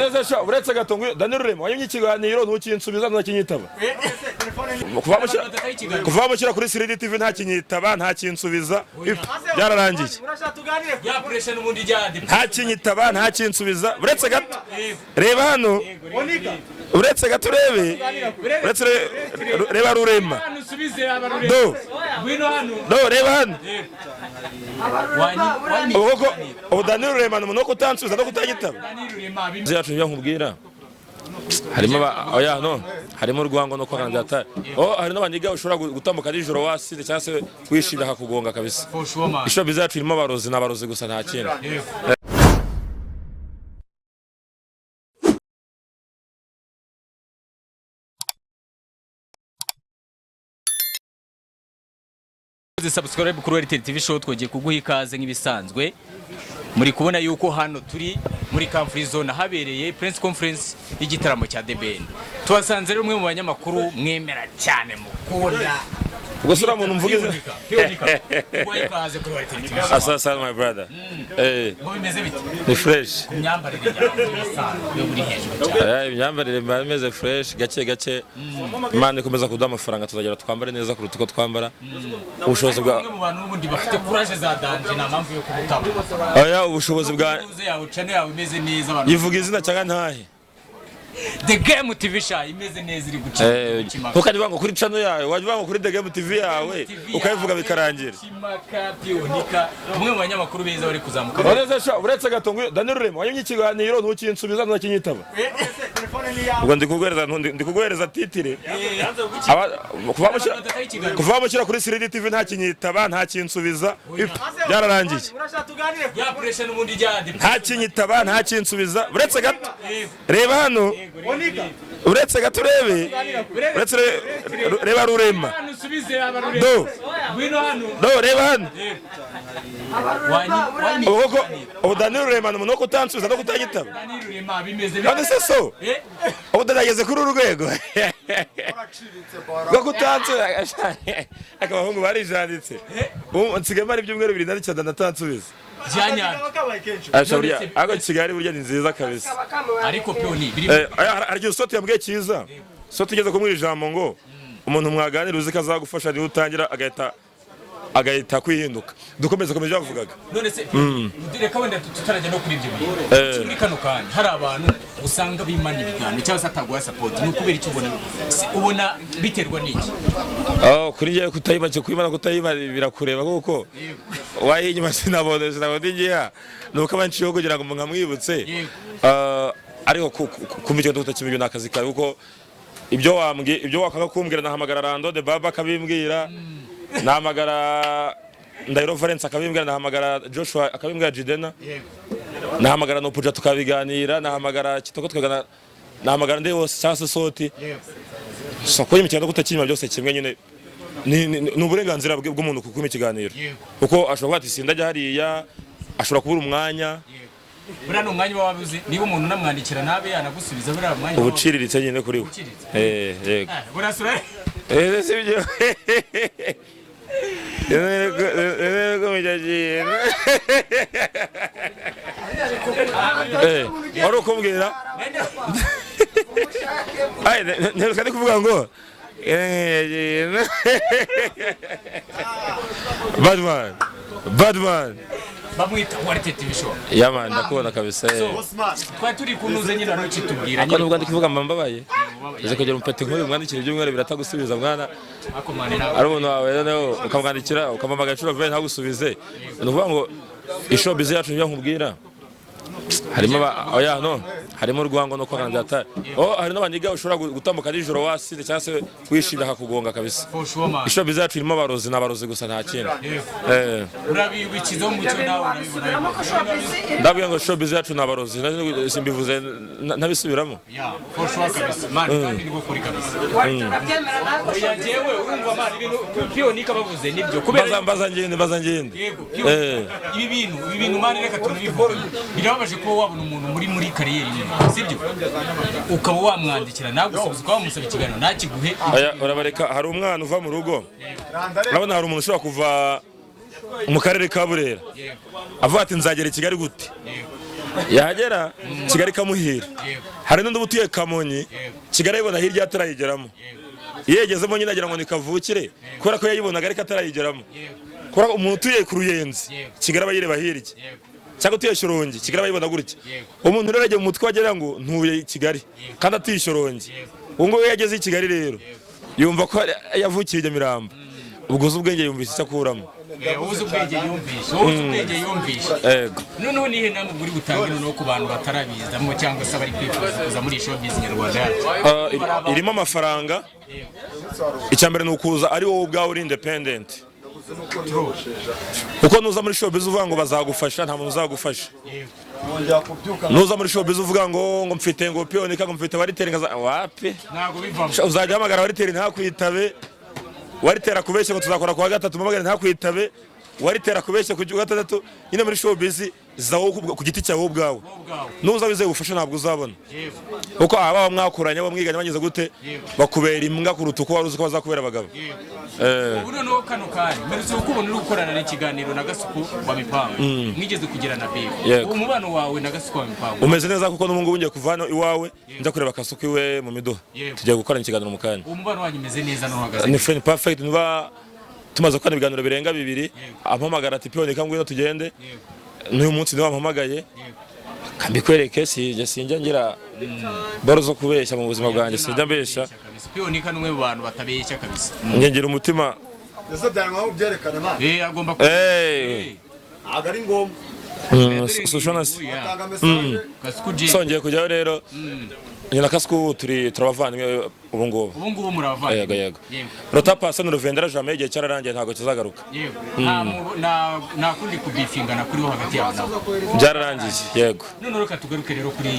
Oneze sha uretse gatongo Daniel Remo wanyimye ikiganiro ntukinsubiza ntakinyitaba. Kuva mushyira kuri Siridi TV ntakinyitaba ntakinsubiza byararangiye. Ya pressure n'ubundi ryandi. Ntakinyitaba ntakinsubiza uretse gato. Reba hano. Uretse gato urebe. Uretse reba Rurema. Do. Do reba hano. Ubu Daniel Rema no kutansubiza no kutanyitaba. Zacu nkubwira. Harimo oya no harimo urwango no kwangana atari. Hari n'abaniga ushobora gutambuka nijoro wasinde cyangwa se wishimira akakugonga kabisa. Isho bizacu irimo abarozi n'abarozi gusa nta kintu. Subscribe kuri RTL TV show twogiye kuguha ikaze nk'ibisanzwe. Muri kubona yuko hano turi muri Free Zone habereye press conference y'igitaramo cya The Ben. Tubasanze rero umwe mu banyamakuru mwemera cyane mukunda. Gusura muntu mvugize. Ikaze kuri RTL TV. Asasa my brother. Ngo bimeze bite? Ni fresh. Imyambarire yawe buri hejuru. Imyambarire bimeze fresh gake gake. Imana ikomeza kuduha amafaranga tuzagera twambare neza kuruta uko twambara. Ubushobozi bwa mu bantu ubundi bafite courage za danje na mpamvu yo kubutaba. Oya ubushobozi bwa yawe channel yawe imeze neza abantu. Yivuga izina cyangwa ntahe. The Game TV sha imeze neza iri gucima. Ukajya ngo kuri channel yawe wajya ngo kuri The Game TV yawe ukayivuga bikarangira. Kimaka Pionika umwe mu banyamakuru beza bari kuzamuka. Oneze sha uretse gatongo Daniel Remo wanyimye ikiganiro ntukinsubiza ntakinyitaba. Ubwo ndikuguhereza titire. Kuva mushyira kuri Siridi TV ntakinyitaba ntakinsubiza byararangiye. Ya pressure n'ubundi ryandi. Ntakinyitaba ntakinsubiza uretse gato. Reba hano. Uretse gato urebe. Uretse reba Rurema. Do. Do reba hano. Ubu Daniel Rema no kutansubiza no kutanyitaba. None se so. Ubu ndageze kuri urwego. Go kutansubiza. Akabahungu barijanditse. Nsigaye mari ibyumweru 2 ndacyo ndatansubiza. Ashaburiya ago Kigali burya ni nziza kabisa. Ariko Pioni aryo sote yambwiye cyiza. Sote igeze kumwira ijambo ngo umuntu mwaganira uzi kazagufasha ni utangira agahita kwihinduka. Dukomeze bavugaga. None se reka wenda tutarajya no kuri ibyo bintu. Muri kano kanya hari abantu usanga bimana ibiganiro cyangwa se atagwa support no kubera icyo ubona biterwa n'iki. Kuri ngiye kutayibake kwimana kutayiba birakureba kuko wayinyuma sinabone ngiya nuko abanciye kugira ngo nkamwibutse. Ariko kumicyo tutakimibyo nakazi kawe kuko ibyo wakanga kumbwira nahamagara Rando de Baba akabimbwira. Nahamagara Ndahiro Valence akabimbwira, nahamagara Joshua akabimbwira Jidena, nahamagara no Puja tukabiganira, nahamagara Kitoko tukagana, nahamagara nde wose cyangwa Soti. So ko imikino gutakimba byose kimwe nyine ni uburenganzira bw'umuntu kuko ikiganiro kuko ashobora kwati sinda hariya ashobora kubura umwanya. Bura no mwanya wabuze niba umuntu namwandikira nabe yanagusubiza bura mwanya ubuciriritse nyine kuri we. Yego burasura sibyo Yego mujaji wari ukumbwira ntiruka kuvuga ngo Badman bamwita RTL TV show yamanda ndakubona kabisa. Twari turi kunuze nyine n'ukitubwira nyine ubwo ndikivuga mbabaye uze kugera umupeti nk'uyu mwandikira ibyumweru biratagusubiza mwana ari umuntu wawe rero ukamwandikira ukamamaga inshuro vuba ntagusubize. Ni ukuvuga ngo ishobize yacu niyo nkubwira harimo oya no harimo urwango no kwangana atari. Hari n'abaniga ushobora gutambuka nijoro wasinde cyangwa se wishimira akakugonga kabisa. Ishobize yacu irimo abarozi n'abarozi gusa nta kintu. Urabibikizo mu cyo nawe urabibona. Ndabwiye ngo showbiz yacu n'abarozi simbivuze ntabisubiramo. Kabisa mani kandi niko kuri kabisa. Yajewe urumva mani ibintu Pionika bavuze nibyo kubera baza ngende. Ibi bintu mani reka tubivuge. Birababaje ko wabona umuntu muri kariyeri imwe sibyo ukaba wamwandikira nagusubiza kwa musaba ikiganiro nakiguhe. Urabareka hari umwana uva mu rugo urabona hari umuntu ushobora kuva mu karere ka Burera avuga ati nzagera i Kigali gute yagera Kigali kamuhira hari n'undi utuye Kamonyi Kigali ibona hirya atarayigeramo yegezemo nyine agira ngo nikavukire kubera ko yayibonaga ariko atarayigeramo kubera umuntu utuye ku Ruyenzi Kigali abayireba hirya cyangwa utuye Shyorongi Kigali abayibona gutya umuntu rero yagiye mu mutwe wagira ngo ntuye Kigali kandi atuye Shyorongi ubu ngubu yageze i Kigali rero yumva ko yavukiye Nyamirambo ubwo ubwenge yumvise icyo akuramo ubuze ubwenge yumvishe yego noneho nihe namwe uri gutanga no ku bantu batarabizamo cyangwa se bari kwifuza kuza muri showbiz nyarwanda yacu irimo amafaranga icyambere ni ukuza ari wowe ubwawe uri independent uko nuza muri showbiz uvuga ngo bazagufasha nta muntu uzagufasha nuza muri showbiz uvuga ngo mfite ngo Pionika ngo mfite wariteri wapi ntago bivamo uzajya hamagara wariteri ntakwitabe waritera kubeshya ngo tuzakora kwa gatatu mpamagara ntakwitabe waritera kubeshya ku gatandatu nyine muri showbiz zawo ku giti cyawe ubwawe nuza wize gufasha ntabwo uzabona uko aba mwakuranye abo mwiganye bageze gute bakubera imbwa kuruta uko waruzi ko bazakubera abagabo ubu noneho kano kanya mperutse ukubona uri gukorana n'ikiganiro na Gasuku wa Mipango mwigeze kugira na Bibi umubano wawe na Gasuku wa Mipango umeze neza kuko n'ubu ngiye kuvana iwawe njya kureba Kasuku iwe mu Miduha tugiye gukorana ikiganiro mu kanya umubano wanyu umeze neza no hagaze ni friend perfect nuba tumaze gukora ibiganiro birenga 2 ampamagara ati Pionika ngwino tugende n'uyu munsi niwe wampamagaye kambikwereke sinjya ngira baro zo kubeshya mu buzima bwanjye sinjya mbeshya Pionika n'umwe mu bantu batabeshya kabisa ngira umutima ese byanwa byerekana ma agomba agari ngomba sushona songeye kujyaho rero nyina Kasuku turabavana ubu ngubu muravana yego rota pasa no vendera jamais igihe cyararangiye ntago kizagaruka nta kundi kubifingana kuri ho hagati yawe nawe byararangiye yego none reka tugaruke rero kuri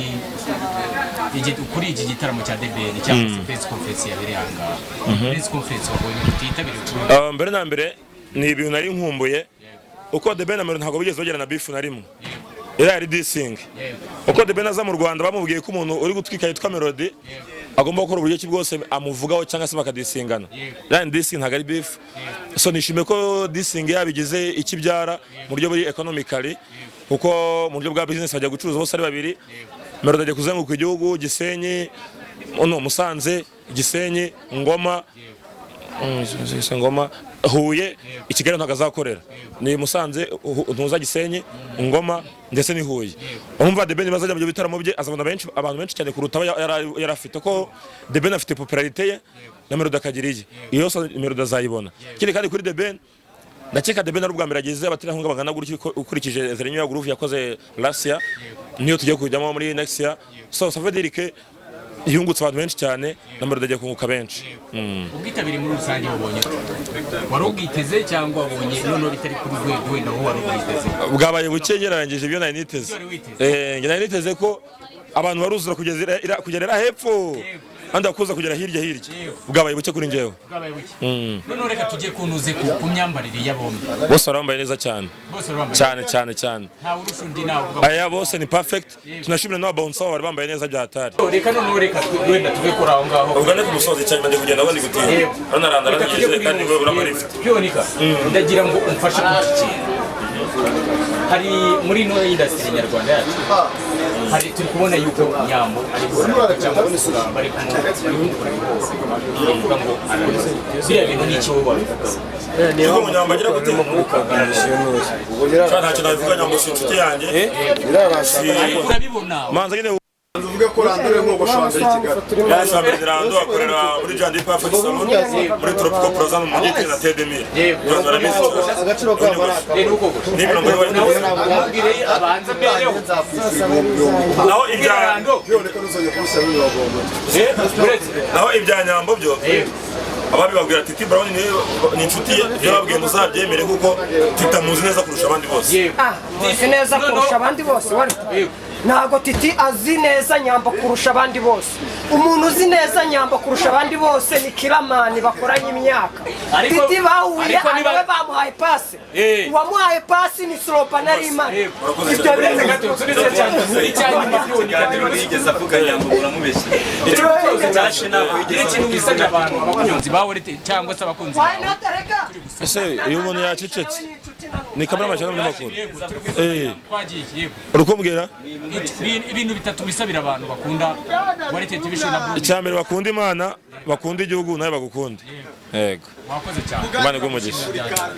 iki gitaramo cya DBN cyangwa se press conference yabereye ahangaha press conference wabonye tutitabiriye mbere na mbere ni ibintu nari nkumbuye uko DBN ntago bigeze bagera na beef na rimwe yari dissing uko DBN aza mu Rwanda bamubwiye ko umuntu uri gutwika yitwa Melody agomba gukora uburyo ki bwose amuvugaho cyangwa se bakadisingana yani dissing ntago ari beef so nishimiye ko dissing yabigize ikibyara mu buryo buri economically kuko mu buryo bwa business bajya gucuruza bose ari babiri Melody ajya kuzenguruka igihugu Gisenyi Musanze Gisenyi Ngoma Huye Kigali ntago azakorera ni Musanze ntuza Gisenyi Ngoma ndetse ni Huye umva DBN bazajya mu bitaramo bye azabona abantu benshi cyane kuruta yarafite ko DBN afite popularité ye na Melody akagiriye iyo Melody azayibona kindi kandi kuri DBN ndakeka DBN ari ubwa mbere ageze abaterankunga bangana gutyo ukurikije Zerenya Group yakoze last year niyo tugiye kujyamo muri next year so ça veut dire que yungutse abantu benshi cyane na Melody agiye kunguka benshi ubwitabiri muri rusange wabonye wari ubwiteze cyangwa wabonye none bitari kuri rwego wenda aho wari ubwiteze bwabaye buke ngereranyije ibyo nari niteze nari niteze ko abantu baruzura kugera hepfo kandi akuza kugera hirya bwabaye buke kuri njyewe none reka tujye kunuze ku myambarire y'abombi bose barambaye neza cyane cyane nta urusha undi nawe aya bose ni perfect tunashimira n'aba bounce bari bambaye neza byatari reka none reka wenda tuve kuri aho ngaho ubwo ne ku musozi cyane bandi kugenda bandi gutinya banaranda nageze kandi we buramarifite Pionika ndagira ngo umfashe kukikintu hari muri no industry nyarwanda yacu hari turi kubona yuko Nyambo ari cyangwa bari kuvuga ngo biriya bintu ni icyo babivuga niyo Nyambo agira gutema umwuka nta kintu abivuga Nyambo si inshuti yanjye urabibona manza nyine uvuge ko randure mu gushanga Kigali yasambira Rando akorera muri Jandi Perfect Salon muri Tropical Plaza mu mujyi na Tedemir agaciro k'amaraka ni mirongo abagire abanze mbere naho ibya Pionika n'uzongera kurusha n'ibagomba naho ibya Nyambo byo ababibabwira Titi Brown ni inshuti ye ibyo babwiye muzabyemere kuko Tita muzi neza kurusha abandi bose Muzi neza kurusha abandi bose ntago Titi azi neza Nyambo kurusha abandi bose umuntu uzi neza Nyambo kurusha abandi bose ni Kiramani bakoranye imyaka Titi bahuye ariwe bamuhaye pasi uwamuhaye pasi ni Slopa na Rimana ibyo yigeze avuga Nyambo uramubeshya ikintu gisanya abantu abakunzi bawe cyangwa se abakunzi ese iyo umuntu yacecetse ni kamera cyangwa umunyamakuru twagiye yego urukumbwira ibintu bitatu bisabira abantu bakunda Warite TV show na Blue icyambere bakunda Imana bakunda igihugu nawe bagukunda yego wakoze cyane Imana igumugisha